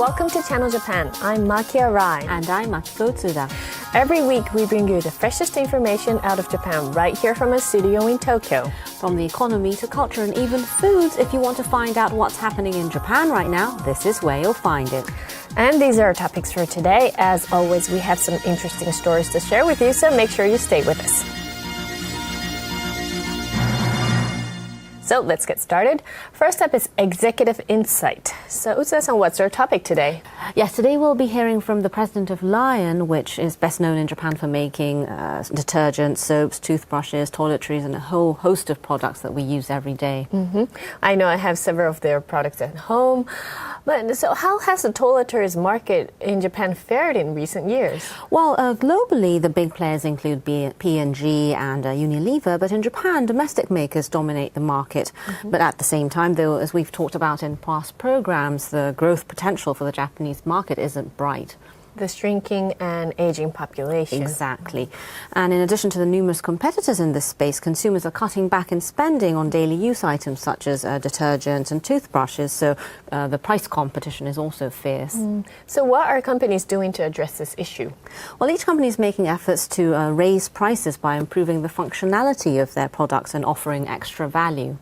Welcome to Channel Japan. I'm Makia Rai. And I'm Akiko Tsuda. Every week we bring you the freshest information out of Japan right here from a studio in Tokyo. From the economy to culture and even foods, if you want to find out what's happening in Japan right now, this is where you'll find it. And these are our topics for today. As always, we have some interesting stories to share with you, so make sure you stay with us. So let's get started. First up is Executive Insight. So Utsuda-san, what's our topic today? Yes, today we'll be hearing from the president of Lion, which is best known in Japan for making detergents, soaps, toothbrushes, toiletries, and a whole host of products that we use every day. I know I have several of their products at home. But so how has the toiletries market in Japan fared in recent years? Well, globally, the big players include P&G and Unilever, but in Japan, domestic makers dominate the market. But at the same time, though, as we've talked about in past programs, the growth potential for the Japanese market isn't bright. The shrinking and aging population. Exactly. And in addition to the numerous competitors in this space, consumers are cutting back in spending on daily use items such as detergents and toothbrushes, so the price competition is also fierce. So what are companies doing to address this issue? Well, each company is making efforts to raise prices by improving the functionality of their products and offering extra value.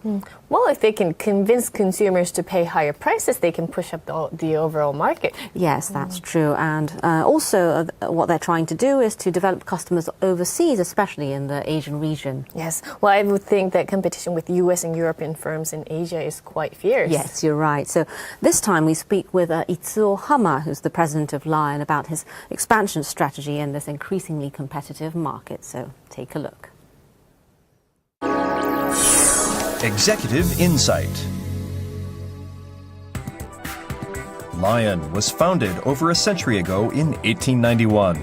Well, if they can convince consumers to pay higher prices, they can push up the overall market. Yes, that's true. And also, what they're trying to do is to develop customers overseas, especially in the Asian region. Yes. Well, I would think that competition with US and European firms in Asia is quite fierce. Yes, you're right. So this time we speak with Itsuo Hama, who's the president of Lion, about his expansion strategy in this increasingly competitive market. So take a look. Executive Insight. Lion was founded over a century ago in 1891.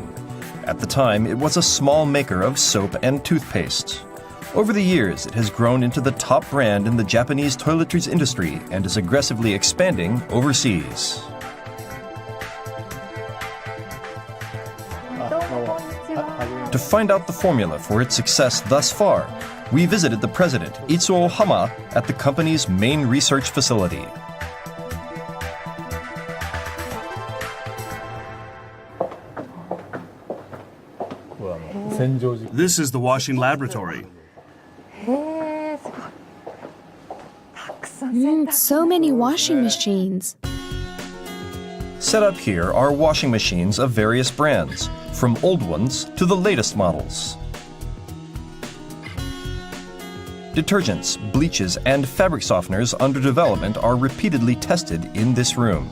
At the time, it was a small maker of soap and toothpaste. Over the years, it has grown into the top brand in the Japanese toiletries industry and is aggressively expanding overseas. To find out the formula for its success thus far, we visited the president, Itsuo Hama, at the company's main research facility. This is the washing laboratory. So many washing machines. Set up here are washing machines of various brands, from old ones to the latest models. Detergents, bleaches, and fabric softeners under development are repeatedly tested in this room.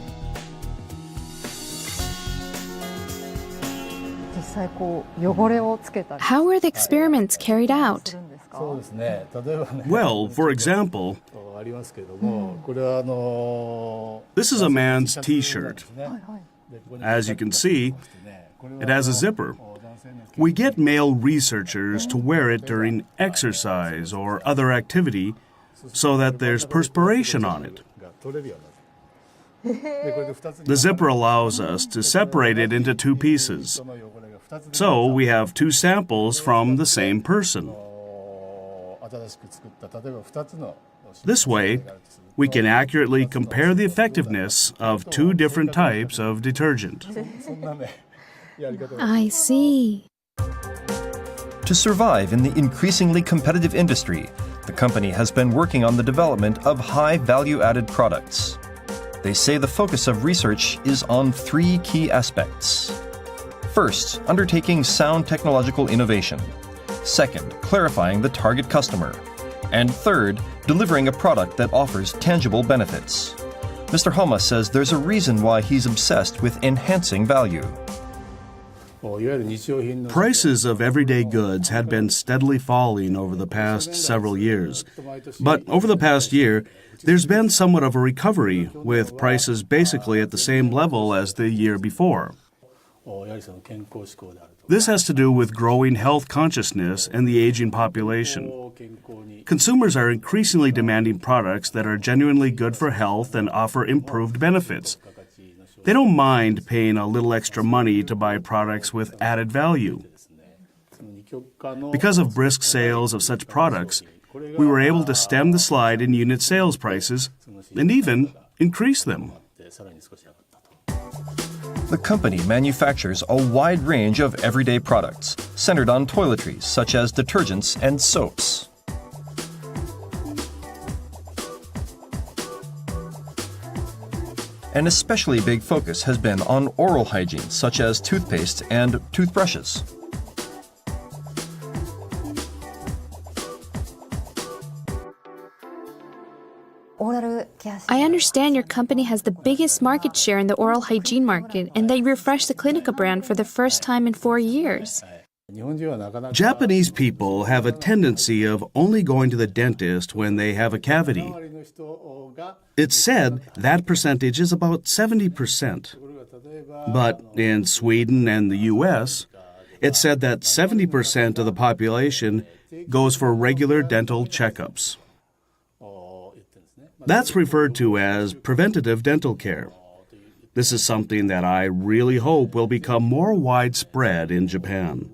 How are the experiments carried out? Well, for example, this is a man's t-shirt. As you can see, it has a zipper. We get male researchers to wear it during exercise or other activity so that there's perspiration on it. The zipper allows us to separate it into two pieces. So we have two samples from the same person. This way, we can accurately compare the effectiveness of two different types of detergent. I see. To survive in the increasingly competitive industry, the company has been working on the development of high value-added products. They say the focus of research is on three key aspects. First, undertaking sound technological innovation. Second, clarifying the target customer. And third, delivering a product that offers tangible benefits. Mr. Hama says there's a reason why he's obsessed with enhancing value. Prices of everyday goods had been steadily falling over the past several years. But over the past year, there's been somewhat of a recovery, with prices basically at the same level as the year before. This has to do with growing health consciousness and the aging population. Consumers are increasingly demanding products that are genuinely good for health and offer improved benefits. They don't mind paying a little extra money to buy products with added value. Because of brisk sales of such products, we were able to stem the slide in unit sales prices and even increase them. The company manufactures a wide range of everyday products centered on toiletries such as detergents and soaps. An especially big focus has been on oral hygiene such as toothpaste and toothbrushes. I understand your company has the biggest market share in the oral hygiene market and that you refreshed the Clinica brand for the first time in 4 years. Japanese people have a tendency of only going to the dentist when they have a cavity. It's said that percentage is about 70%. But in Sweden and the US, it's said that 70% of the population goes for regular dental checkups. That's referred to as preventative dental care. This is something that I really hope will become more widespread in Japan.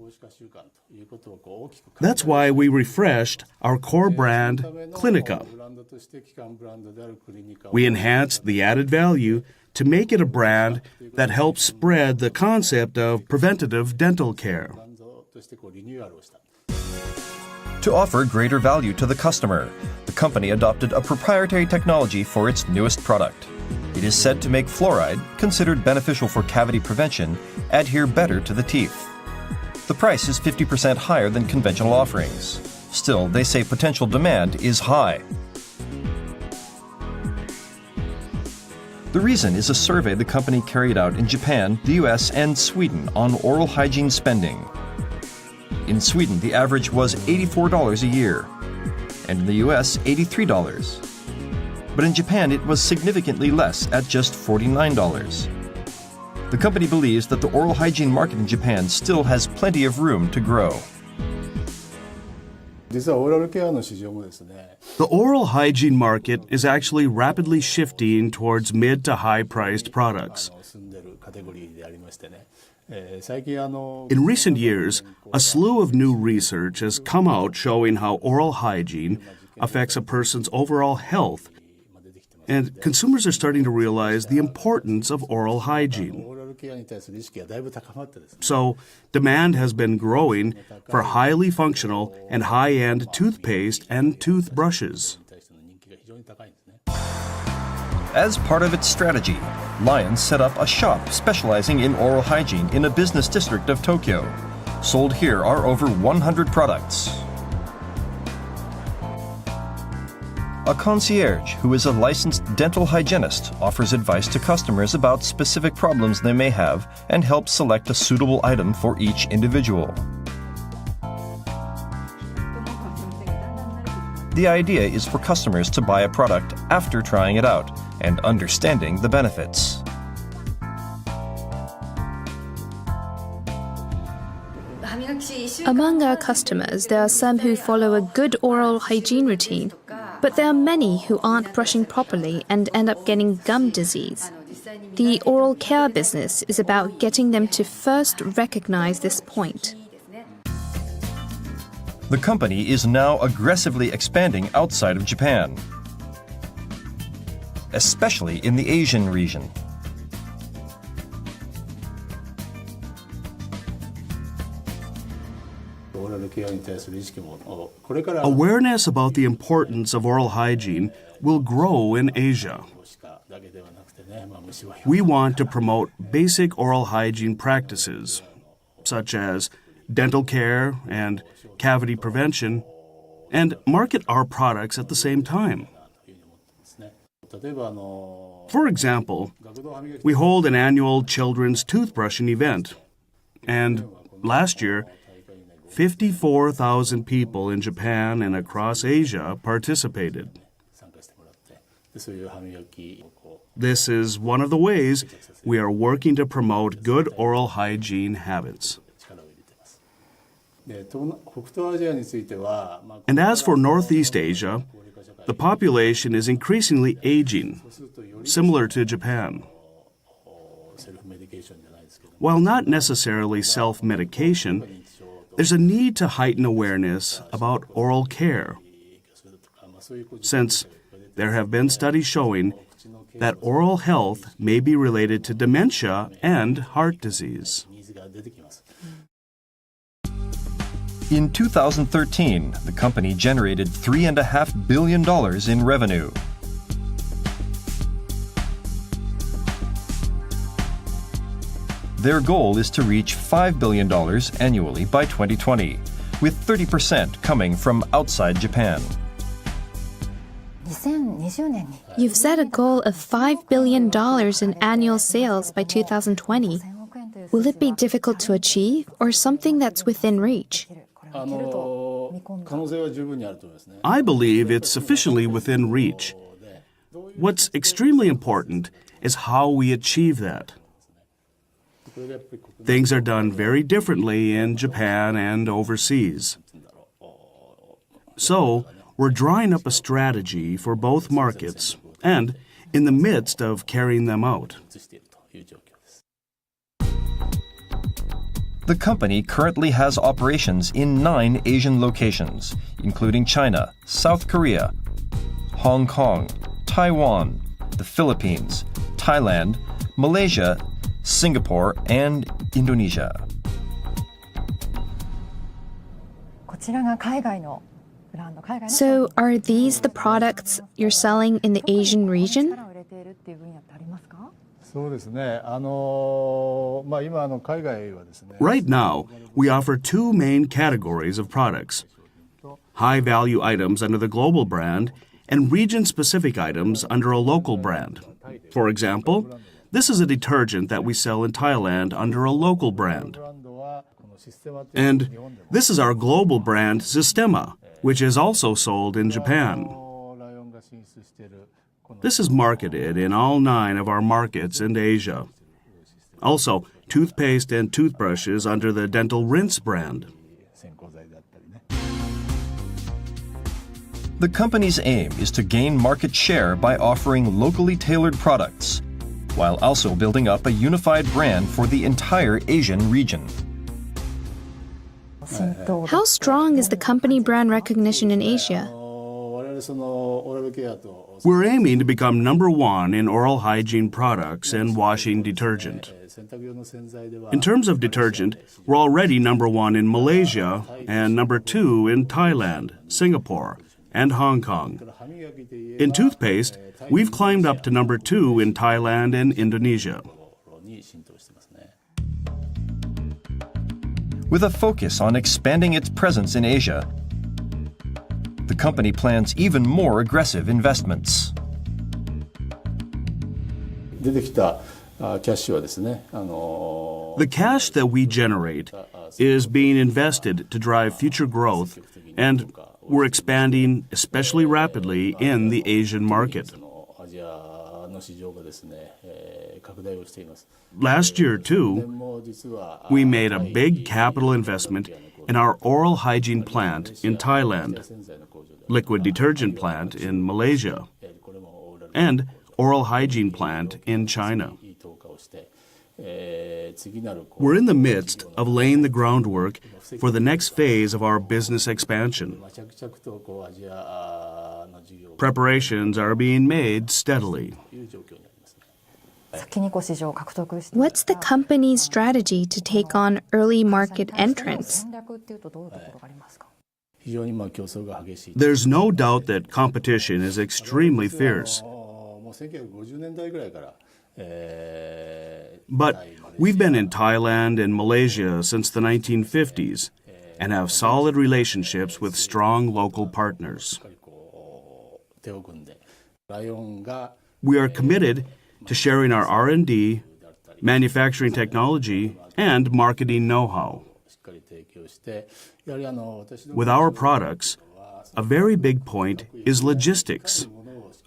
That's why we refreshed our core brand, Clinica. We enhanced the added value to make it a brand that helps spread the concept of preventative dental care. To offer greater value to the customer, the company adopted a proprietary technology for its newest product. It is said to make fluoride, considered beneficial for cavity prevention, adhere better to the teeth. The price is 50% higher than conventional offerings. Still, they say potential demand is high. The reason is a survey the company carried out in Japan, the US, and Sweden on oral hygiene spending. In Sweden, the average was $84 a year, and in the US, $83. But in Japan, it was significantly less at just $49. The company believes that the oral hygiene market in Japan still has plenty of room to grow. The oral hygiene market is actually rapidly shifting towards mid to high-priced products. In recent years, a slew of new research has come out showing how oral hygiene affects a person's overall health, and consumers are starting to realize the importance of oral hygiene. So, demand has been growing for highly functional and high-end toothpaste and toothbrushes. As part of its strategy, Lion set up a shop specializing in oral hygiene in a business district of Tokyo. Sold here are over 100 products. A concierge, who is a licensed dental hygienist, offers advice to customers about specific problems they may have and helps select a suitable item for each individual. The idea is for customers to buy a product after trying it out and understanding the benefits. Among our customers, there are some who follow a good oral hygiene routine, but there are many who aren't brushing properly and end up getting gum disease. The oral care business is about getting them to first recognize this point. The company is now aggressively expanding outside of Japan, especially in the Asian region. Awareness about the importance of oral hygiene will grow in Asia. We want to promote basic oral hygiene practices, such as dental care and cavity prevention, and market our products at the same time. For example, we hold an annual children's toothbrushing event, and last year, 54,000 people in Japan and across Asia participated. This is one of the ways we are working to promote good oral hygiene habits. And as for Northeast Asia, the population is increasingly aging, similar to Japan. While not necessarily self-medication, there's a need to heighten awareness about oral care, since there have been studies showing that oral health may be related to dementia and heart disease. In 2013, the company generated $3.5 billion in revenue. Their goal is to reach $5 billion annually by 2020, with 30% coming from outside Japan. You've set a goal of $5 billion in annual sales by 2020. Will it be difficult to achieve or something that's within reach? I believe it's sufficiently within reach. What's extremely important is how we achieve that. Things are done very differently in Japan and overseas. So, we're drawing up a strategy for both markets and in the midst of carrying them out. The company currently has operations in 9 Asian locations, including China, South Korea, Hong Kong, Taiwan, the Philippines, Thailand, Malaysia, Singapore, and Indonesia. So, are these the products you're selling in the Asian region? Right now, we offer 2 main categories of products: high-value items under the global brand and region-specific items under a local brand. For example, this is a detergent that we sell in Thailand under a local brand. And this is our global brand, Systema, which is also sold in Japan. This is marketed in all 9 of our markets in Asia. Also, toothpaste and toothbrushes under the Dental Rinse brand. The company's aim is to gain market share by offering locally tailored products, while also building up a unified brand for the entire Asian region. How strong is the company brand recognition in Asia? We're aiming to become number 1 in oral hygiene products and washing detergent. In terms of detergent, we're already number 1 in Malaysia and number 2 in Thailand, Singapore, and Hong Kong. In toothpaste, we've climbed up to number 2 in Thailand and Indonesia. With a focus on expanding its presence in Asia, the company plans even more aggressive investments. The cash that we generate is being invested to drive future growth, and we're expanding especially rapidly in the Asian market. Last year, too, we made a big capital investment in our oral hygiene plant in Thailand, liquid detergent plant in Malaysia, and oral hygiene plant in China. We're in the midst of laying the groundwork for the next phase of our business expansion. Preparations are being made steadily. What's the company's strategy to take on early market entrants? There's no doubt that competition is extremely fierce. But we've been in Thailand and Malaysia since the 1950s and have solid relationships with strong local partners. We are committed to sharing our R&D, manufacturing technology, and marketing know-how. With our products, a very big point is logistics,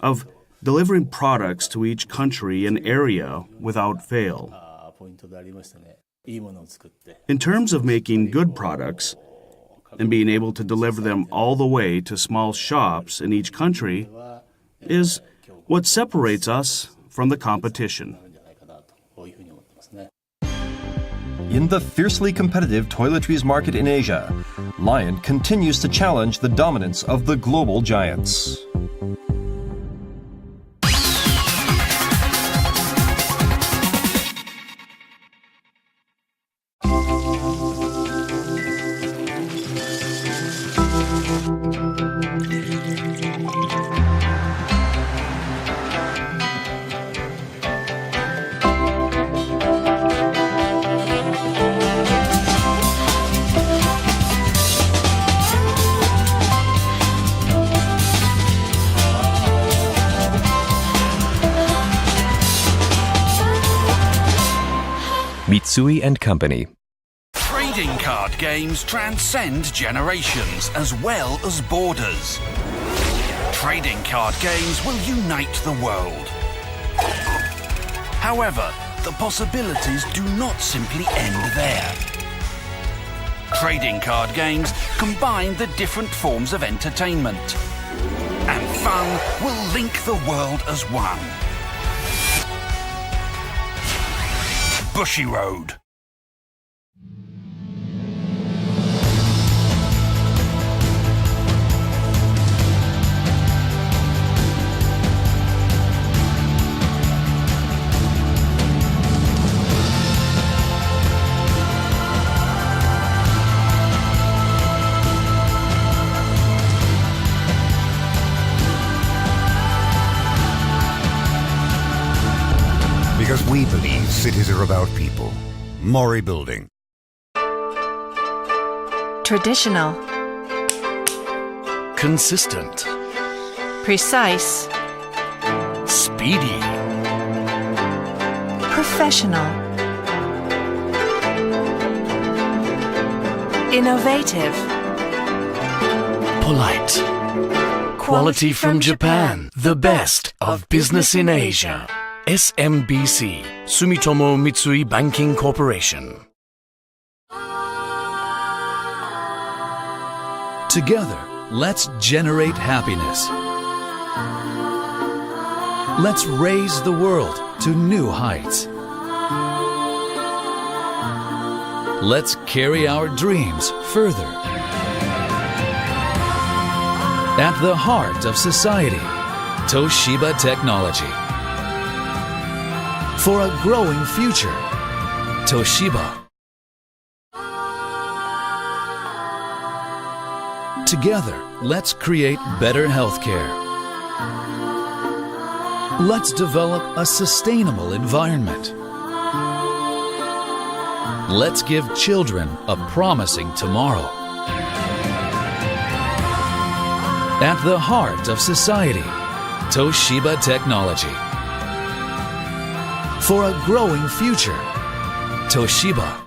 of delivering products to each country and area without fail. In terms of making good products and being able to deliver them all the way to small shops in each country is what separates us from the competition. In the fiercely competitive toiletries market in Asia, Lion continues to challenge the dominance of the global giants. Mitsui & Company. Trading card games transcend generations as well as borders. Trading card games will unite the world. However, the possibilities do not simply end there. Trading card games combine the different forms of entertainment, and fun will link the world as one. Bushiroad. Because we believe cities are about people. Mori Building. Traditional. Consistent. Precise. Speedy. Professional. Innovative. Polite. Quality from Japan. The best of business in Asia. SMBC, Sumitomo Mitsui Banking Corporation. Together, let's generate happiness. Let's raise the world to new heights. Let's carry our dreams further. At the heart of society, Toshiba Technology. For a growing future, Toshiba. Together, let's create better healthcare. Let's develop a sustainable environment. Let's give children a promising tomorrow. At the heart of society, Toshiba Technology. For a growing future, Toshiba.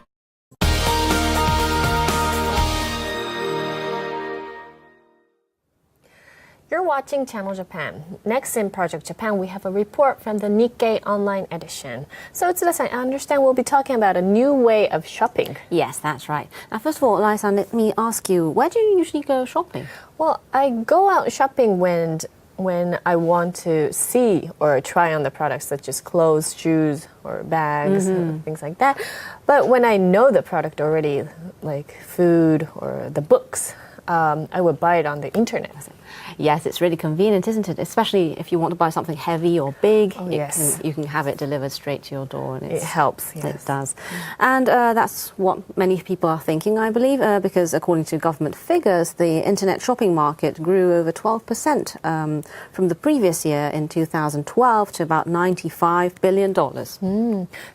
You're watching Channel Japan. Next in Project Japan, we have a report from the Nikkei online edition. So, Tsuda-san, I understand we'll be talking about a new way of shopping. Yes, that's right. Now, first of all, Lai-san, let me ask you, where do you usually go shopping? Well, I go out shopping when I want to see or try on the products such as clothes, shoes, or bags, and things like that. But when I know the product already, like food or the books, I would buy it on the internet. Yes, it's really convenient, isn't it? Especially if you want to buy something heavy or big, you can have it delivered straight to your door. And it helps, yes. It does. And that's what many people are thinking, I believe, because according to government figures, the internet shopping market grew over 12% from the previous year in 2012 to about $95 billion.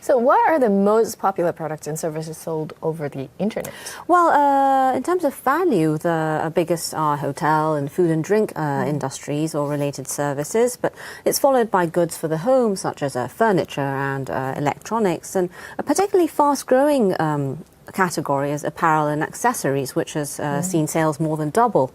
So what are the most popular products and services sold over the internet? Well, in terms of value, the biggest are hotel and food and drink industries or related services, but it's followed by goods for the home such as furniture and electronics, and a particularly fast-growing category is apparel and accessories, which has seen sales more than double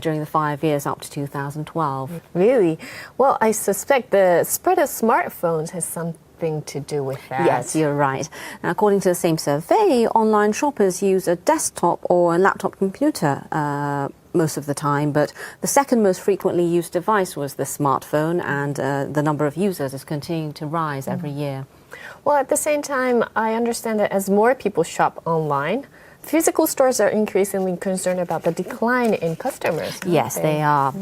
during the 5 years up to 2012. Really? Well, I suspect the spread of smartphones has something to do with that. Yes, you're right. Now, according to the same survey, online shoppers use a desktop or a laptop computer most of the time, but the second most frequently used device was the smartphone, and the number of users is continuing to rise every year. Well, at the same time, I understand that as more people shop online, physical stores are increasingly concerned about the decline in customers. Yes, they are.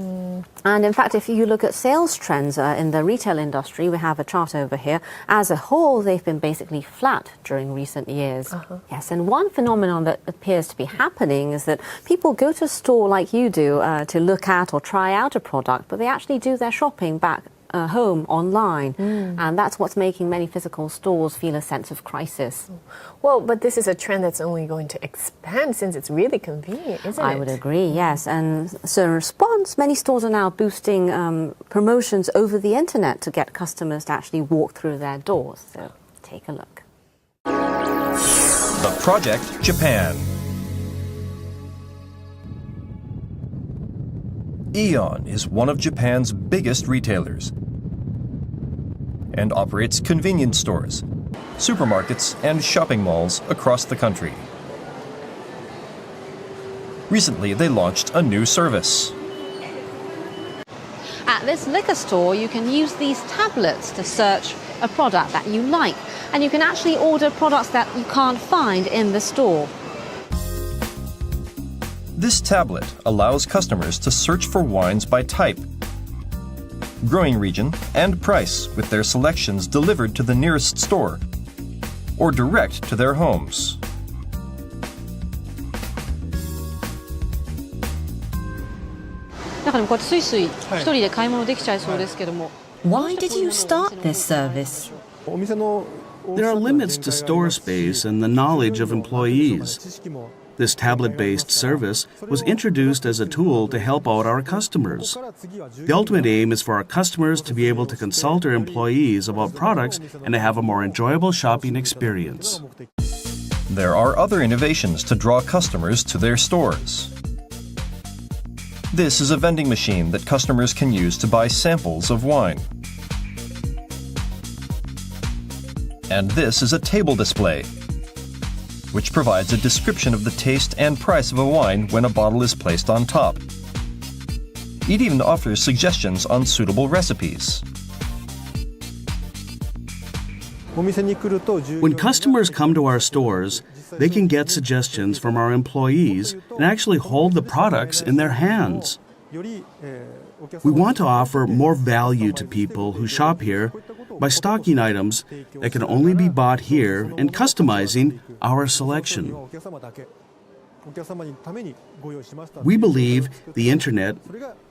And in fact, if you look at sales trends in the retail industry, we have a chart over here. As a whole, they've been basically flat during recent years. Yes, and one phenomenon that appears to be happening is that people go to a store like you do to look at or try out a product, but they actually do their shopping back home online, and that's what's making many physical stores feel a sense of crisis. Well, but this is a trend that's only going to expand since it's really convenient, isn't it? I would agree, yes. And so in response, many stores are now boosting promotions over the internet to get customers to actually walk through their doors. So take a look. The Project Japan. Aeon is one of Japan's biggest retailers and operates convenience stores, supermarkets, and shopping malls across the country. Recently, they launched a new service. At this liquor store, you can use these tablets to search a product that you like, and you can actually order products that you can't find in the store. This tablet allows customers to search for wines by type, growing region, and price, with their selections delivered to the nearest store or direct to their homes. Why did you start this service? There are limits to store space and the knowledge of employees. This tablet-based service was introduced as a tool to help out our customers. The ultimate aim is for our customers to be able to consult their employees about products and to have a more enjoyable shopping experience. There are other innovations to draw customers to their stores. This is a vending machine that customers can use to buy samples of wine. And this is a table display, which provides a description of the taste and price of a wine when a bottle is placed on top. It even offers suggestions on suitable recipes. When customers come to our stores, they can get suggestions from our employees and actually hold the products in their hands. We want to offer more value to people who shop here by stocking items that can only be bought here and customizing our selection. We believe the Internet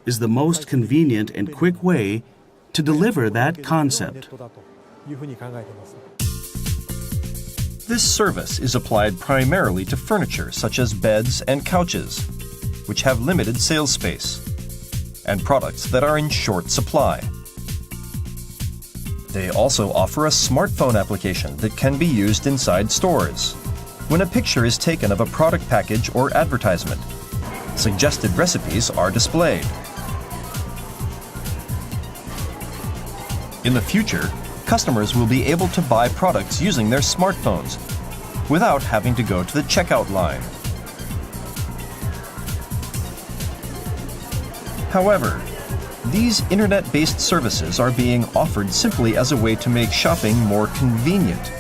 is the most convenient and quick way to deliver that concept. This service is applied primarily to furniture such as beds and couches, which have limited sales space, and products that are in short supply. They also offer a smartphone application that can be used inside stores. When a picture is taken of a product package or advertisement, suggested recipes are displayed. In the future, customers will be able to buy products using their smartphones without having to go to the checkout line. However, these internet-based services are being offered simply as a way to make shopping more convenient.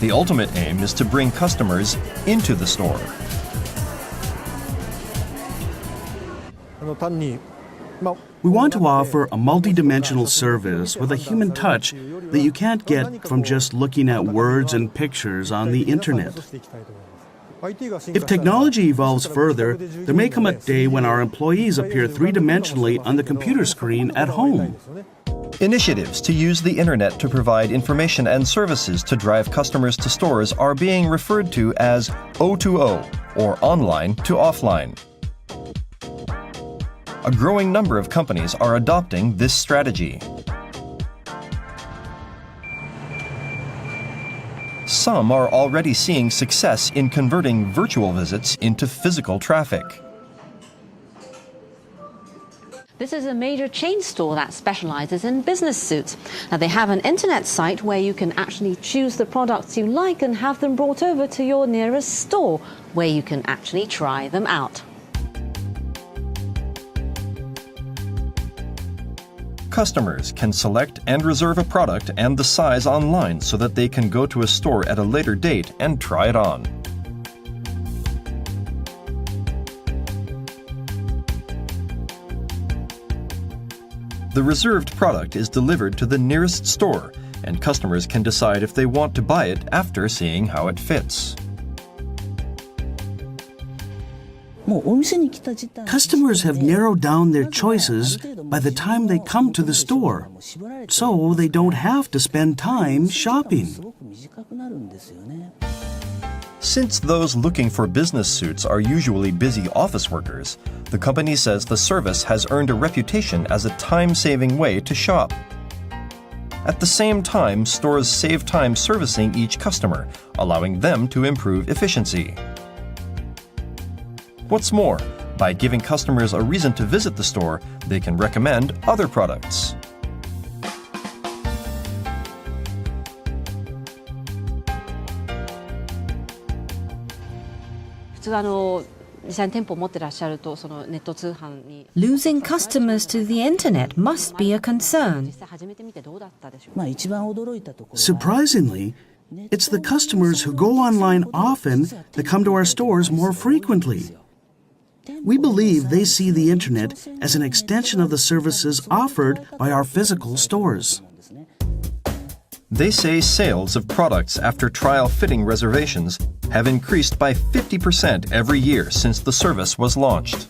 The ultimate aim is to bring customers into the store. We want to offer a multidimensional service with a human touch that you can't get from just looking at words and pictures on the internet. If technology evolves further, there may come a day when our employees appear three-dimensionally on the computer screen at home. Initiatives to use the internet to provide information and services to drive customers to stores are being referred to as O2O, or online to offline. A growing number of companies are adopting this strategy. Some are already seeing success in converting virtual visits into physical traffic. This is a major chain store that specializes in business suits. Now, they have an internet site where you can actually choose the products you like and have them brought over to your nearest store, where you can actually try them out. Customers can select and reserve a product and the size online so that they can go to a store at a later date and try it on. The reserved product is delivered to the nearest store, and customers can decide if they want to buy it after seeing how it fits. Customers have narrowed down their choices by the time they come to the store, so they don't have to spend time shopping. Since those looking for business suits are usually busy office workers, the company says the service has earned a reputation as a time-saving way to shop. At the same time, stores save time servicing each customer, allowing them to improve efficiency. What's more, by giving customers a reason to visit the store, they can recommend other products. Losing customers to the internet must be a concern. Surprisingly, it's the customers who go online often that come to our stores more frequently. We believe they see the internet as an extension of the services offered by our physical stores. They say sales of products after trial fitting reservations have increased by 50% every year since the service was launched.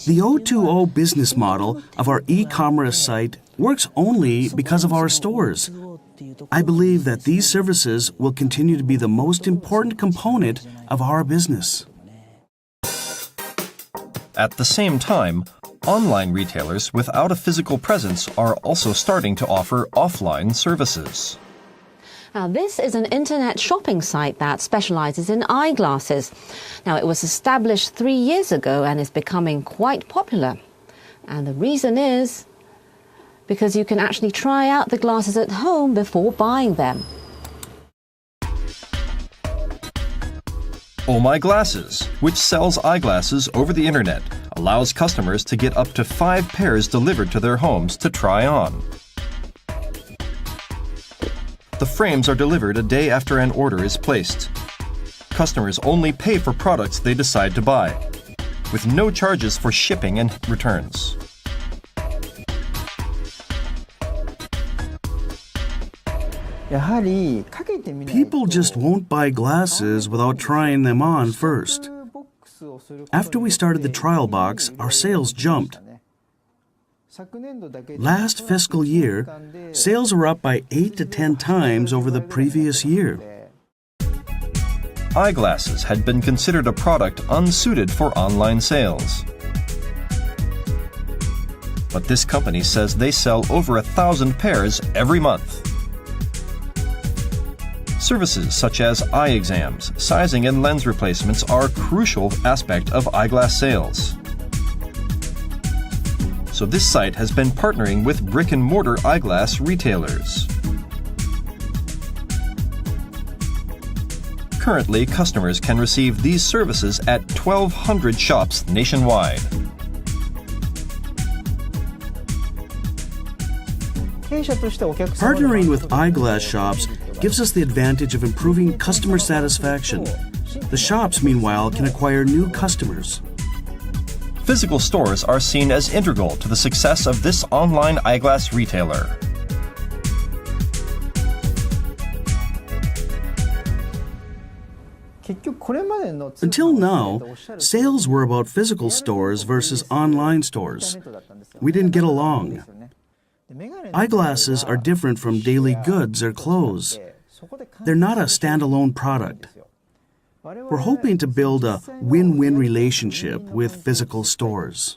The O2O business model of our e-commerce site works only because of our stores. I believe that these services will continue to be the most important component of our business. At the same time, online retailers without a physical presence are also starting to offer offline services. Now, this is an internet shopping site that specializes in eyeglasses. Now, it was established 3 years ago and is becoming quite popular. And the reason is because you can actually try out the glasses at home before buying them. Oh My Glasses, which sells eyeglasses over the internet, allows customers to get up to 5 pairs delivered to their homes to try on. The frames are delivered a day after an order is placed. Customers only pay for products they decide to buy, with no charges for shipping and returns. People just won't buy glasses without trying them on first. After we started the trial box, our sales jumped. Last fiscal year, sales were up by 8 to 10 times over the previous year. Eyeglasses had been considered a product unsuited for online sales. But this company says they sell over 1,000 pairs every month. Services such as eye exams, sizing, and lens replacements are a crucial aspect of eyeglass sales. So this site has been partnering with brick-and-mortar eyeglass retailers. Currently, customers can receive these services at 1,200 shops nationwide. Partnering with eyeglass shops gives us the advantage of improving customer satisfaction. The shops, meanwhile, can acquire new customers. Physical stores are seen as integral to the success of this online eyeglass retailer. Until now, sales were about physical stores versus online stores. We didn't get along. Eyeglasses are different from daily goods or clothes. They're not a standalone product. We're hoping to build a win-win relationship with physical stores.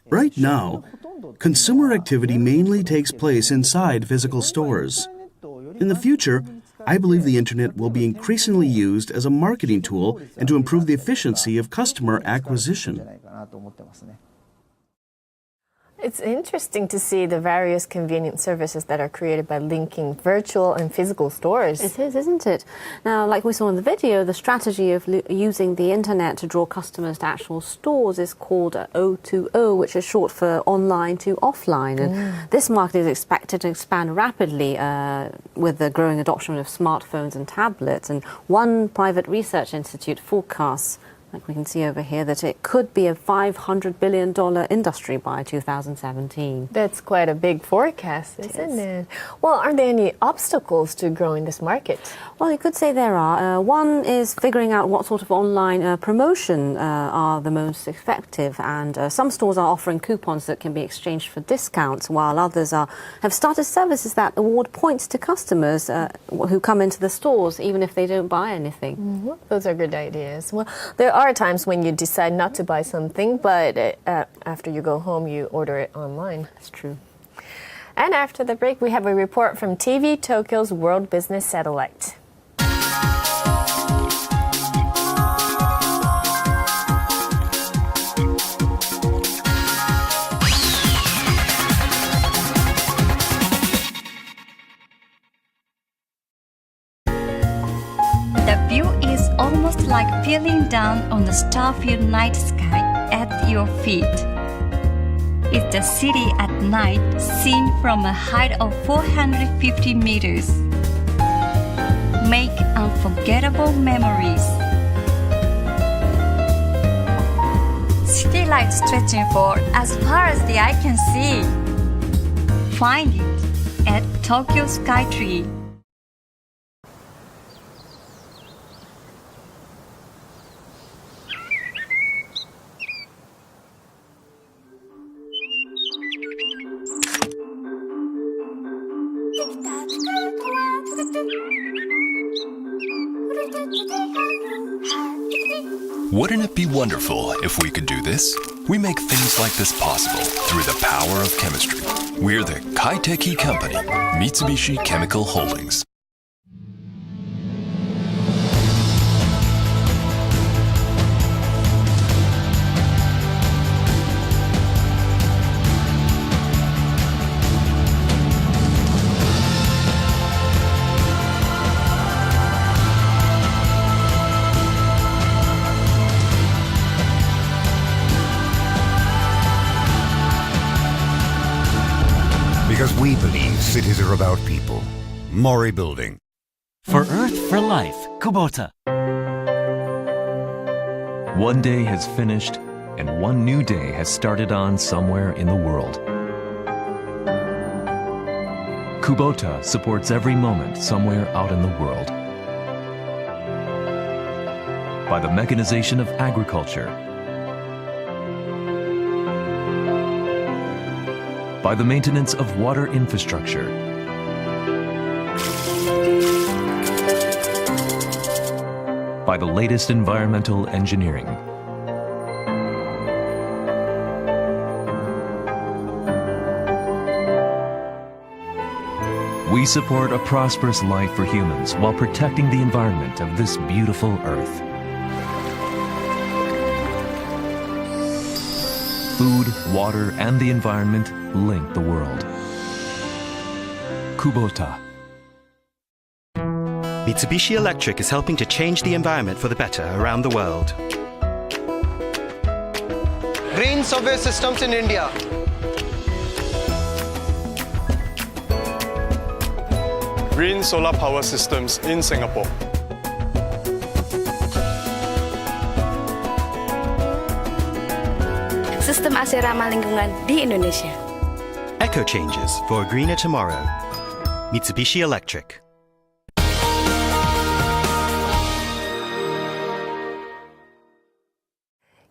Right now, consumer activity mainly takes place inside physical stores. In the future, I believe the internet will be increasingly used as a marketing tool and to improve the efficiency of customer acquisition. It's interesting to see the various convenient services that are created by linking virtual and physical stores. It is, isn't it? Now, like we saw in the video, the strategy of using the internet to draw customers to actual stores is called O2O, which is short for online to offline. And this market is expected to expand rapidly with the growing adoption of smartphones and tablets. And one private research institute forecasts, like we can see over here, that it could be a $500 billion industry by 2017. That's quite a big forecast, isn't it? Well, are there any obstacles to growing this market? Well, you could say there are. One is figuring out what sort of online promotion are the most effective, and some stores are offering coupons that can be exchanged for discounts, while others have started services that award points to customers who come into the stores, even if they don't buy anything. Those are good ideas. Well, there are times when you decide not to buy something, but after you go home, you order it online. That's true. And after the break, we have a report from TV Tokyo's World Business Satellite. The view is almost like peering down on the star-filled night sky at your feet. It's the city at night seen from a height of 450 meters. Make unforgettable memories. City lights stretching for as far as the eye can see. Find it at Tokyo Skytree. Wouldn't it be wonderful if we could do this? We make things like this possible through the power of chemistry. We're the Kaiteki Company, Mitsubishi Chemical Holdings. Because we believe cities are about people. Mori Building. For Earth, for life, Kubota. One day has finished, and one new day has started on somewhere in the world. Kubota supports every moment somewhere out in the world. By the mechanization of agriculture, by the maintenance of water infrastructure, by the latest environmental engineering. We support a prosperous life for humans while protecting the environment of this beautiful Earth. Food, water, and the environment link the world. Kubota. Mitsubishi Electric is helping to change the environment for the better around the world. Green subway systems in India. Green solar power systems in Singapore. Sistem AC ramah lingkungan di Indonesia. Eco changes for a greener tomorrow. Mitsubishi Electric.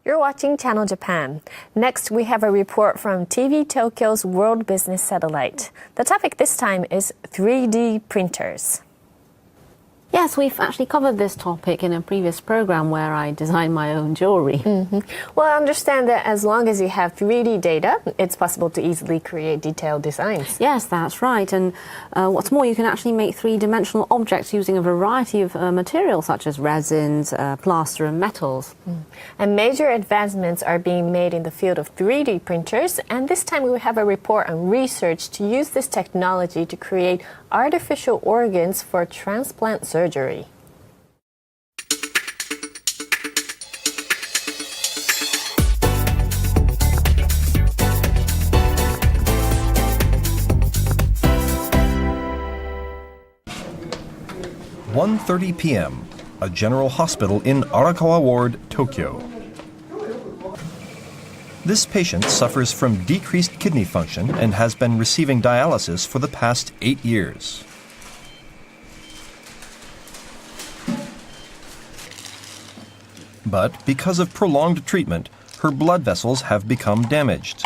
You're watching Channel Japan. Next, we have a report from TV Tokyo's World Business Satellite. The topic this time is 3D printers. Yes, we've actually covered this topic in a previous program where I designed my own jewelry. Well, I understand that as long as you have 3D data, it's possible to easily create detailed designs. Yes, that's right. And what's more, you can actually make three-dimensional objects using a variety of materials such as resins, plaster, and metals. And major advancements are being made in the field of 3D printers. And this time we have a report on research to use this technology to create artificial organs for transplant surgery. At 1:30 p.m., a general hospital in Arakawa Ward, Tokyo. This patient suffers from decreased kidney function and has been receiving dialysis for the past 8 years. But because of prolonged treatment, her blood vessels have become damaged.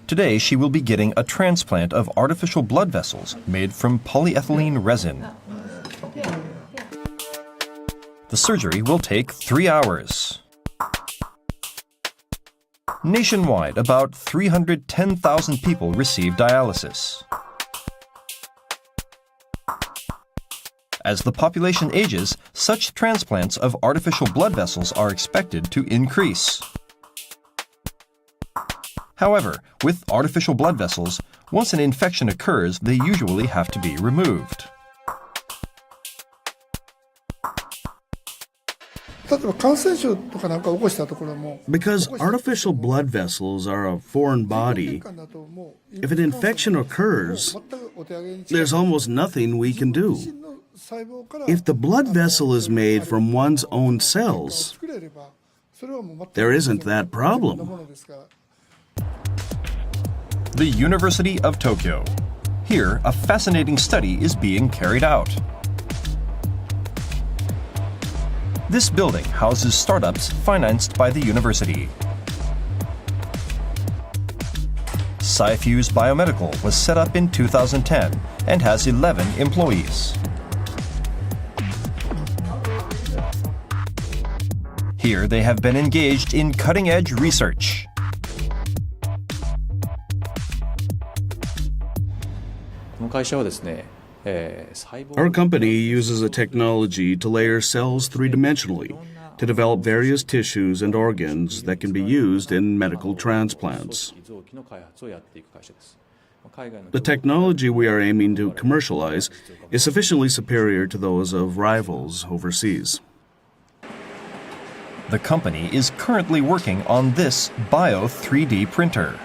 Today, she will be getting a transplant of artificial blood vessels made from polyethylene resin. The surgery will take 3 hours. Nationwide, about 310,000 people receive dialysis. As the population ages, such transplants of artificial blood vessels are expected to increase. However, with artificial blood vessels, once an infection occurs, they usually have to be removed. Because artificial blood vessels are a foreign body, if an infection occurs, there's almost nothing we can do. If the blood vessel is made from one's own cells, there isn't that problem. The University of Tokyo. Here, a fascinating study is being carried out. This building houses startups financed by the university. Cyfuse Biomedical was set up in 2010 and has 11 employees. Here they have been engaged in cutting-edge research. Our company uses a technology to layer cells three-dimensionally to develop various tissues and organs that can be used in medical transplants. The technology we are aiming to commercialize is sufficiently superior to those of rivals overseas. The company is currently working on this Bio 3D printer.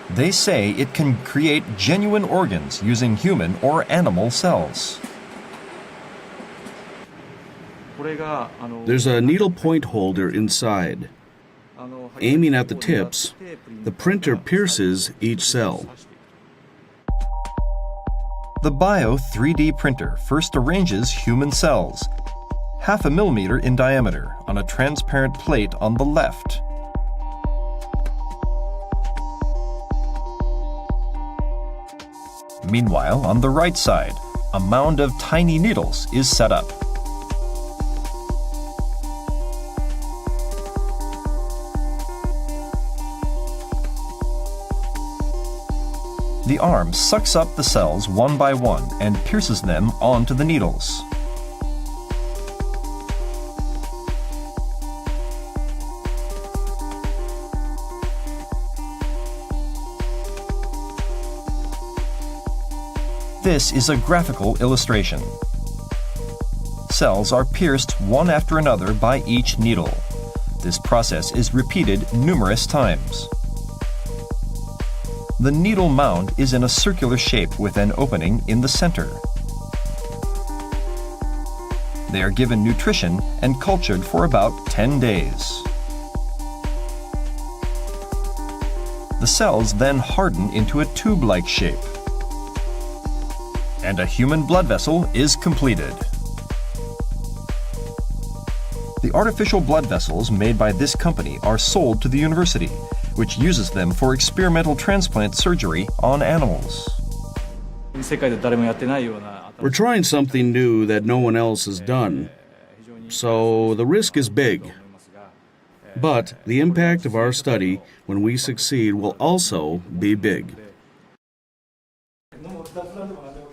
They say it can create genuine organs using human or animal cells. There's a needle point holder inside. Aiming at the tips, the printer pierces each cell. The Bio 3D printer first arranges human cells, 0.5 millimeter in diameter, on a transparent plate on the left. Meanwhile, on the right side, a mound of tiny needles is set up. The arm sucks up the cells one by one and pierces them onto the needles. This is a graphical illustration. Cells are pierced one after another by each needle. This process is repeated numerous times. The needle mound is in a circular shape with an opening in the center. They are given nutrition and cultured for about 10 days. The cells then harden into a tube-like shape. And a human blood vessel is completed. The artificial blood vessels made by this company are sold to the university, which uses them for experimental transplant surgery on animals. We're trying something new that no one else has done, so the risk is big. But the impact of our study when we succeed will also be big.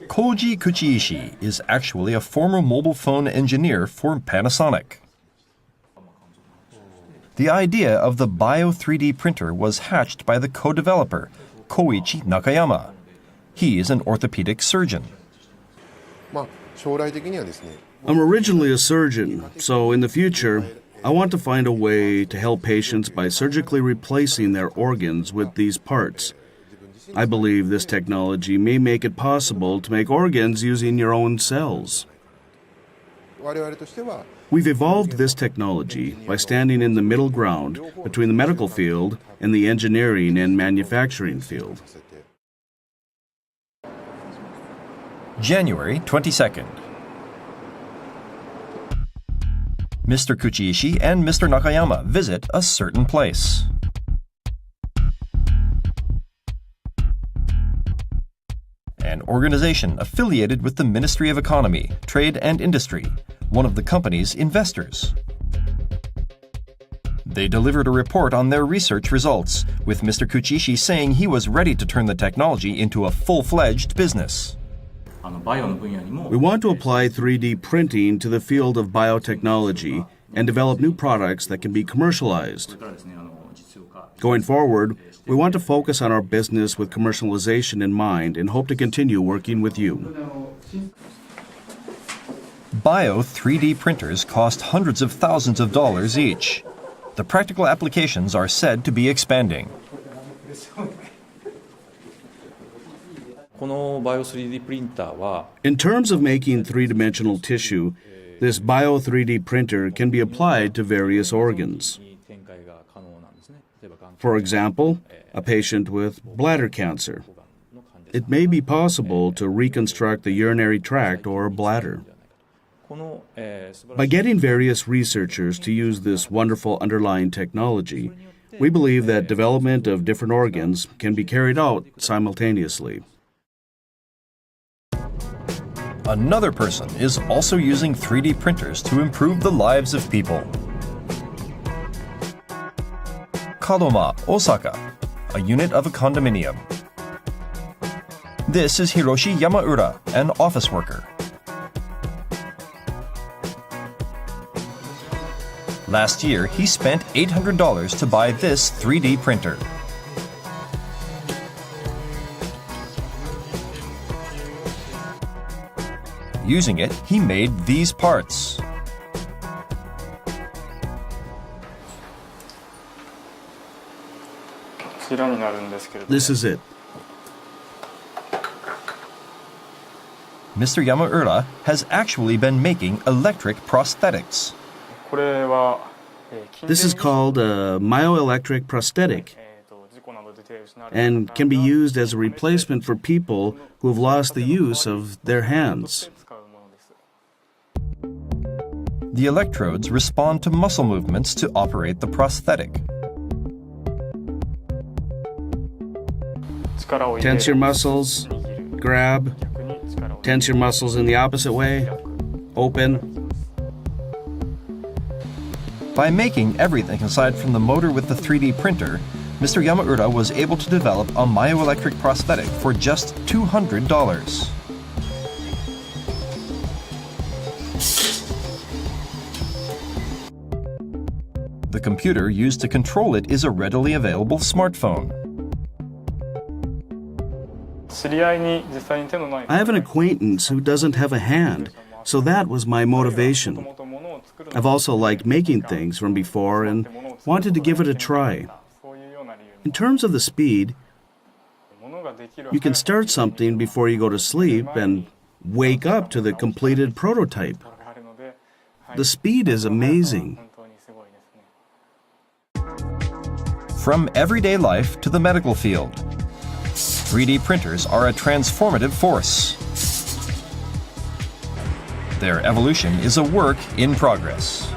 Koji Kuchiishi is actually a former mobile phone engineer for Panasonic. The idea of the Bio 3D printer was hatched by the co-developer, Koichi Nakayama. He is an orthopedic surgeon. I'm originally a surgeon, so in the future, I want to find a way to help patients by surgically replacing their organs with these parts. I believe this technology may make it possible to make organs using your own cells. We've evolved this technology by standing in the middle ground between the medical field and the engineering and manufacturing field. January 22nd. Mr. Kuchiishi and Mr. Nakayama visit a certain place. an organization affiliated with the Ministry of Economy, Trade and Industry, one of the company's investors. They delivered a report on their research results, with Mr. Kuchishi saying he was ready to turn the technology into a full-fledged business. We want to apply 3D printing to the field of biotechnology and develop new products that can be commercialized. Going forward, we want to focus on our business with commercialization in mind and hope to continue working with you. Bio 3D printers cost hundreds of thousands of dollars each. The practical applications are said to be expanding. In terms of making three-dimensional tissue, this Bio 3D printer can be applied to various organs. For example, a patient with bladder cancer. It may be possible to reconstruct the urinary tract or bladder. By getting various researchers to use this wonderful underlying technology, we believe that development of different organs can be carried out simultaneously. Another person is also using 3D printers to improve the lives of people. Kadoma, Osaka, a unit of a condominium. This is Hiroshi Yamaura, an office worker. Last year, he spent $800 to buy this 3D printer. Using it, he made these parts. This is it. Mr. Yamaura has actually been making electric prosthetics. This is called a myoelectric prosthetic and can be used as a replacement for people who have lost the use of their hands. The electrodes respond to muscle movements to operate the prosthetic. Tense your muscles, grab, tense your muscles in the opposite way, open. By making everything aside from the motor with the 3D printer, Mr. Yamaura was able to develop a myoelectric prosthetic for just $200. The computer used to control it is a readily available smartphone. I have an acquaintance who doesn't have a hand, so that was my motivation. I've also liked making things from before and wanted to give it a try. In terms of the speed, you can start something before you go to sleep and wake up to the completed prototype. The speed is amazing. From everyday life to the medical field, 3D printers are a transformative force. Their evolution is a work in progress.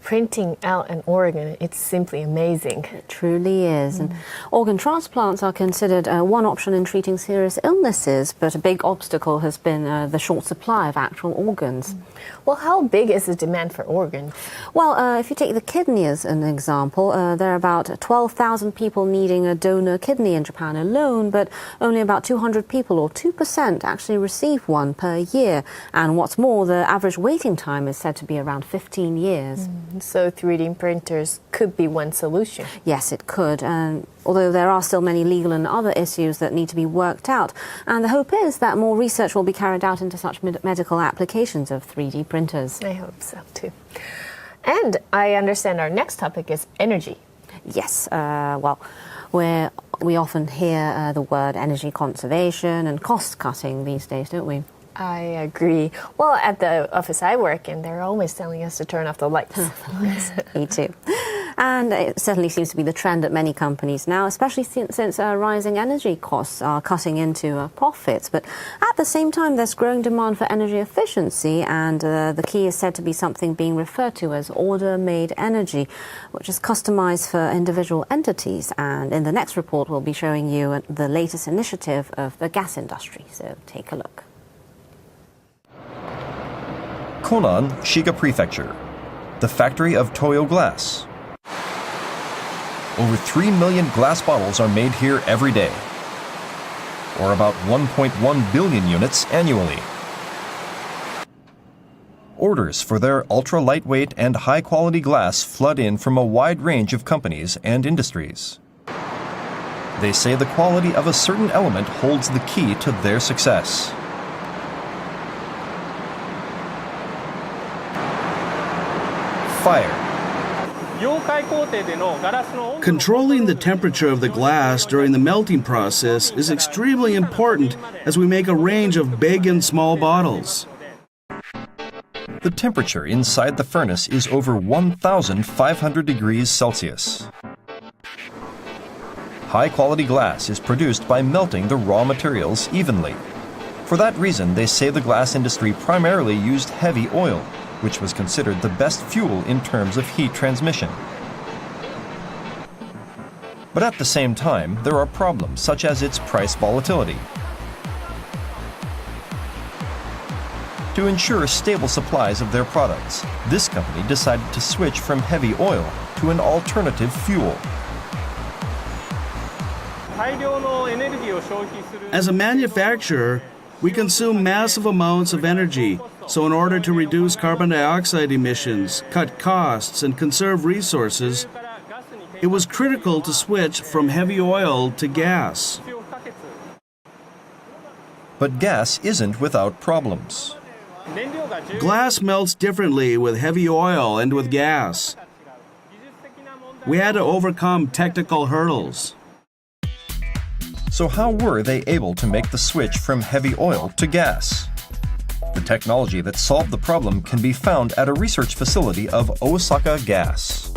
Printing out an organ, it's simply amazing. It truly is. And organ transplants are considered one option in treating serious illnesses, but a big obstacle has been the short supply of actual organs. Well, how big is the demand for organs? Well, if you take the kidney as an example, there are about 12,000 people needing a donor kidney in Japan alone, but only about 200 people, or 2%, actually receive one per year. And what's more, the average waiting time is said to be around 15 years. So 3D printers could be one solution. Yes, it could. Although there are still many legal and other issues that need to be worked out. And the hope is that more research will be carried out into such medical applications of 3D printers. I hope so, too. And I understand our next topic is energy. Yes, well, we often hear the word energy conservation and cost cutting these days, don't we? I agree. Well, at the office I work in, they're always telling us to turn off the lights. Me too. And it certainly seems to be the trend at many companies now, especially since rising energy costs are cutting into profits. But at the same time, there's growing demand for energy efficiency, and the key is said to be something being referred to as order-made energy, which is customized for individual entities. And in the next report, we'll be showing you the latest initiative of the gas industry. So take a look. Konan, Shiga Prefecture, the factory of Toyo Glass. Over 3 million glass bottles are made here every day, or about 1.1 billion units annually. Orders for their ultra-lightweight and high-quality glass flood in from a wide range of companies and industries. They say the quality of a certain element holds the key to their success. Fire. Controlling the temperature of the glass during the melting process is extremely important as we make a range of big and small bottles. The temperature inside the furnace is over 1,500 degrees Celsius. High-quality glass is produced by melting the raw materials evenly. For that reason, they say the glass industry primarily used heavy oil, which was considered the best fuel in terms of heat transmission. But at the same time, there are problems such as its price volatility. To ensure stable supplies of their products, this company decided to switch from heavy oil to an alternative fuel. As a manufacturer, we consume massive amounts of energy, so in order to reduce carbon dioxide emissions, cut costs, and conserve resources, it was critical to switch from heavy oil to gas. But gas isn't without problems. Glass melts differently with heavy oil and with gas. We had to overcome technical hurdles. So how were they able to make the switch from heavy oil to gas? The technology that solved the problem can be found at a research facility of Osaka Gas.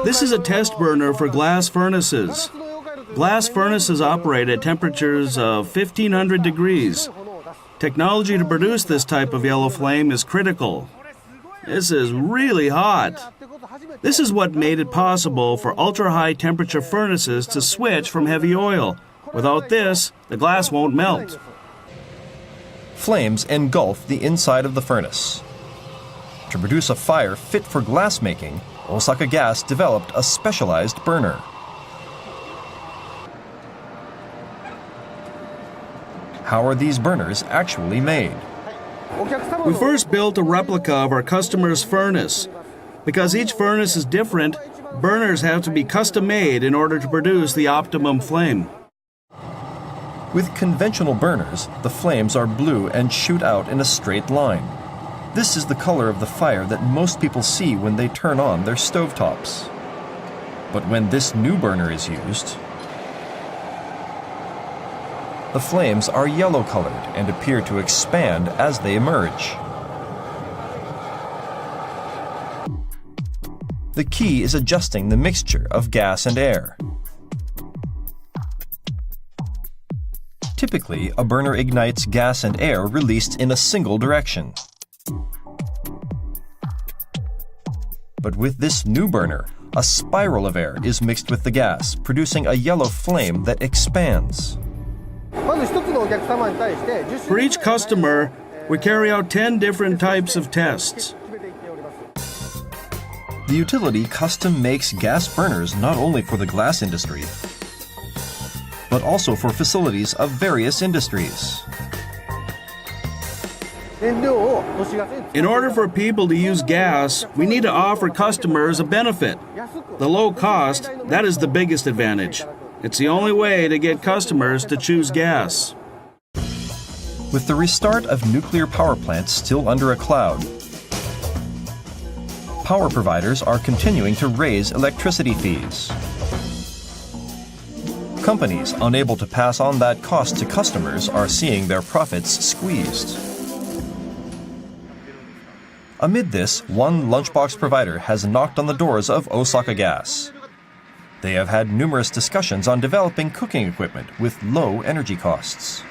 This is a test burner for glass furnaces. Glass furnaces operate at temperatures of 1,500 degrees. Technology to produce this type of yellow flame is critical. This is really hot. This is what made it possible for ultra-high temperature furnaces to switch from heavy oil. Without this, the glass won't melt. Flames engulf the inside of the furnace. To produce a fire fit for glass making, Osaka Gas developed a specialized burner. How are these burners actually made? We first built a replica of our customer's furnace. Because each furnace is different, burners have to be custom-made in order to produce the optimum flame. With conventional burners, the flames are blue and shoot out in a straight line. This is the color of the fire that most people see when they turn on their stovetops. But when this new burner is used, the flames are yellow-colored and appear to expand as they emerge. The key is adjusting the mixture of gas and air. Typically, a burner ignites gas and air released in a single direction. But with this new burner, a spiral of air is mixed with the gas, producing a yellow flame that expands. For each customer, we carry out 10 different types of tests. The utility custom makes gas burners not only for the glass industry, but also for facilities of various industries. In order for people to use gas, we need to offer customers a benefit. The low cost, that is the biggest advantage. It's the only way to get customers to choose gas. With the restart of nuclear power plants still under a cloud, power providers are continuing to raise electricity fees. Companies unable to pass on that cost to customers are seeing their profits squeezed. Amid this, one lunchbox provider has knocked on the doors of Osaka Gas. They have had numerous discussions on developing cooking equipment with low energy costs.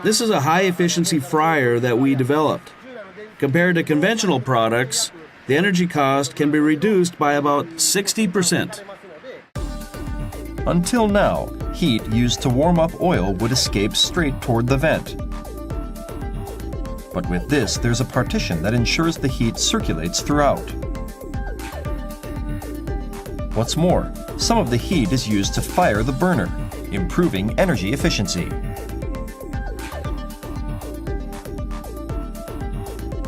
This is a high-efficiency fryer that we developed. Compared to conventional products, the energy cost can be reduced by about 60%. Until now, heat used to warm up oil would escape straight toward the vent. But with this, there's a partition that ensures the heat circulates throughout. What's more, some of the heat is used to fire the burner, improving energy efficiency.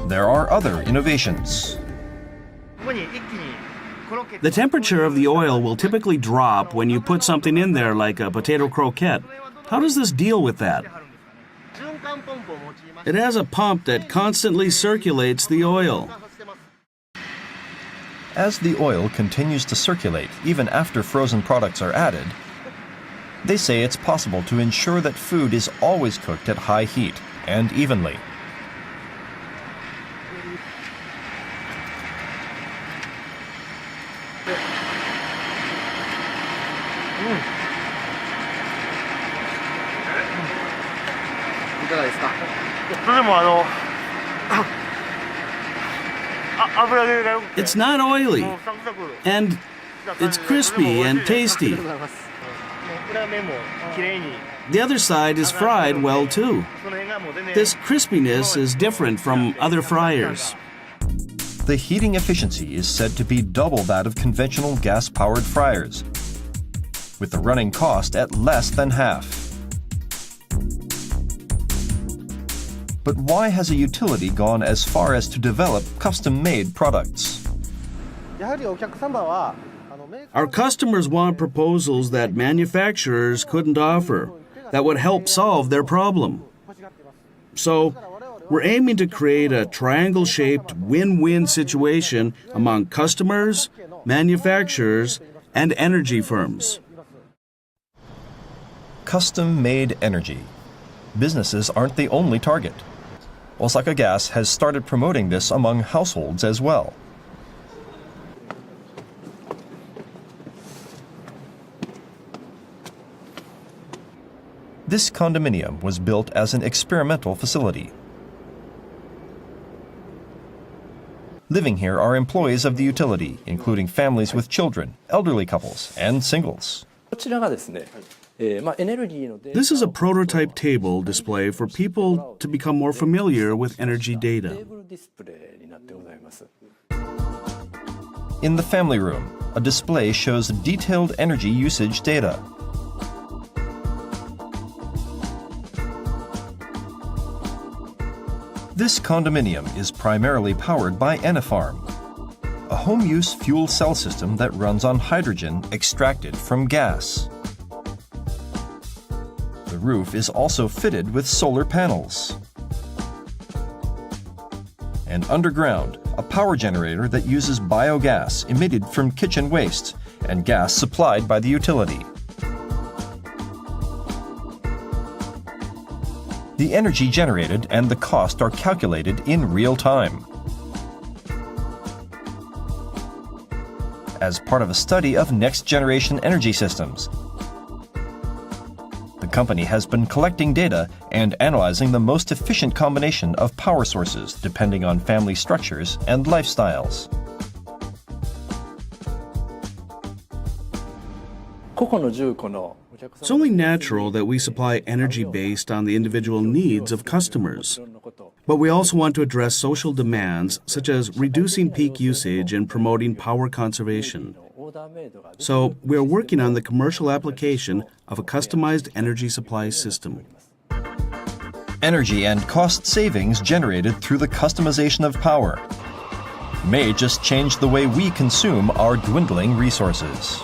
There are other innovations. The temperature of the oil will typically drop when you put something in there like a potato croquette. How does this deal with that? It has a pump that constantly circulates the oil. As the oil continues to circulate even after frozen products are added, they say it's possible to ensure that food is always cooked at high heat and evenly. It's not oily, and it's crispy and tasty. The other side is fried well too. This crispiness is different from other fryers. The heating efficiency is said to be double that of conventional gas-powered fryers, with the running cost at less than half. But why has a utility gone as far as to develop custom-made products? Our customers want proposals that manufacturers couldn't offer, that would help solve their problem. So, we're aiming to create a triangle-shaped win-win situation among customers, manufacturers, and energy firms. Custom-made energy. Businesses aren't the only target. Osaka Gas has started promoting this among households as well. This condominium was built as an experimental facility. Living here are employees of the utility, including families with children, elderly couples, and singles. This is a prototype table display for people to become more familiar with energy data. In the family room, a display shows detailed energy usage data. This condominium is primarily powered by Enefarm, a home-use fuel cell system that runs on hydrogen extracted from gas. The roof is also fitted with solar panels. And underground, a power generator that uses biogas emitted from kitchen waste and gas supplied by the utility. The energy generated and the cost are calculated in real time. As part of a study of next-generation energy systems, the company has been collecting data and analyzing the most efficient combination of power sources depending on family structures and lifestyles. It's only natural that we supply energy based on the individual needs of customers. But we also want to address social demands such as reducing peak usage and promoting power conservation. So we are working on the commercial application of a customized energy supply system. Energy and cost savings generated through the customization of power may just change the way we consume our dwindling resources.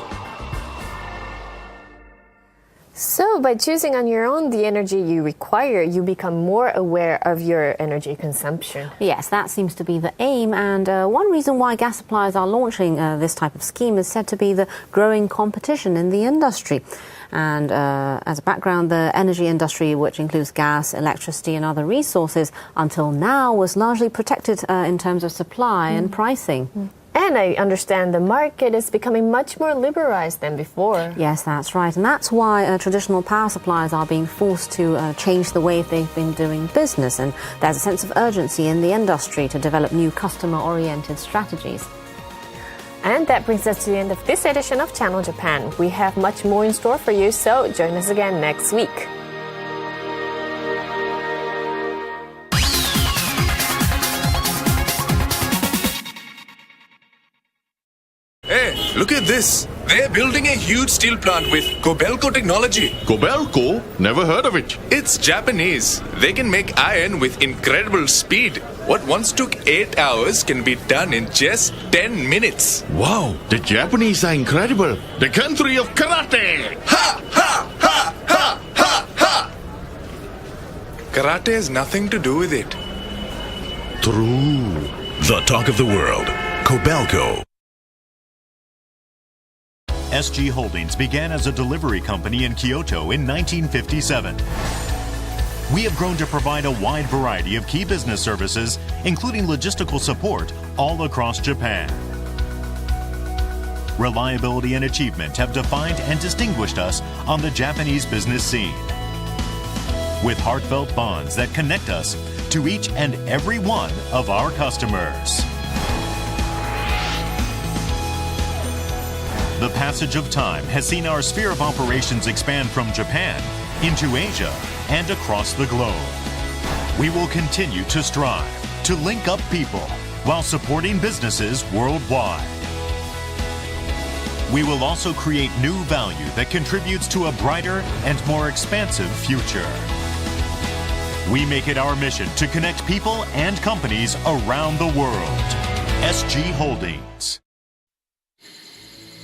So by choosing on your own the energy you require, you become more aware of your energy consumption. Yes, that seems to be the aim, and one reason why gas suppliers are launching this type of scheme is said to be the growing competition in the industry. And as a background, the energy industry, which includes gas, electricity and other resources, until now was largely protected in terms of supply and pricing. And I understand the market is becoming much more liberalized than before. Yes, that's right. And that's why traditional power suppliers are being forced to change the way they've been doing business. And there's a sense of urgency in the industry to develop new customer-oriented strategies. And that brings us to the end of this edition of Channel Japan. We have much more in store for you, so join us again next week. Hey, look at this. They're building a huge steel plant with Kobelco technology. Kobelco? Never heard of it. It's Japanese. They can make iron with incredible speed. What once took 8 hours can be done in just 10 minutes. Wow, the Japanese are incredible. The country of karate. Ha! Ha! Ha! Ha! Ha! Ha! Karate has nothing to do with it. True. The talk of the world. Kobelco. SG Holdings began as a delivery company in Kyoto in 1957. We have grown to provide a wide variety of key business services, including logistical support, all across Japan. Reliability and achievement have defined and distinguished us on the Japanese business scene. With heartfelt bonds that connect us to each and every one of our customers. The passage of time has seen our sphere of operations expand from Japan into Asia and across the globe. We will continue to strive to link up people while supporting businesses worldwide. We will also create new value that contributes to a brighter and more expansive future. We make it our mission to connect people and companies around the world. SG Holdings.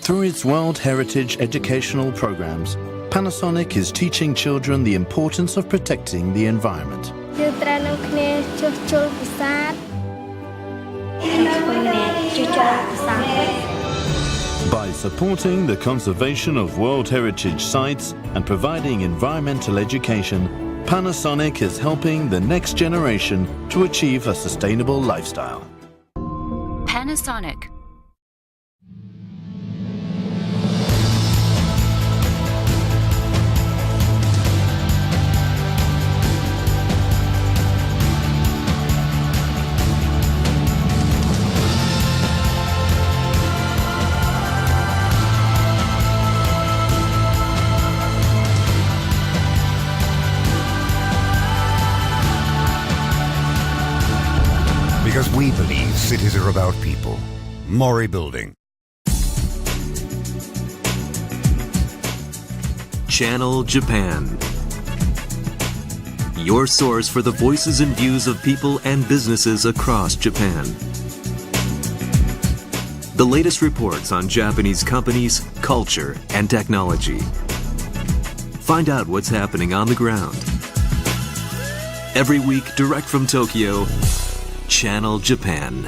Through its World Heritage educational programs, Panasonic is teaching children the importance of protecting the environment. By supporting the conservation of World Heritage sites and providing environmental education, Panasonic is helping the next generation to achieve a sustainable lifestyle. Panasonic. Because we believe cities are about people. Mori Building. Channel Japan. Your source for the voices and views of people and businesses across Japan. The latest reports on Japanese companies, culture, and technology. Find out what's happening on the ground. Every week, direct from Tokyo, Channel Japan.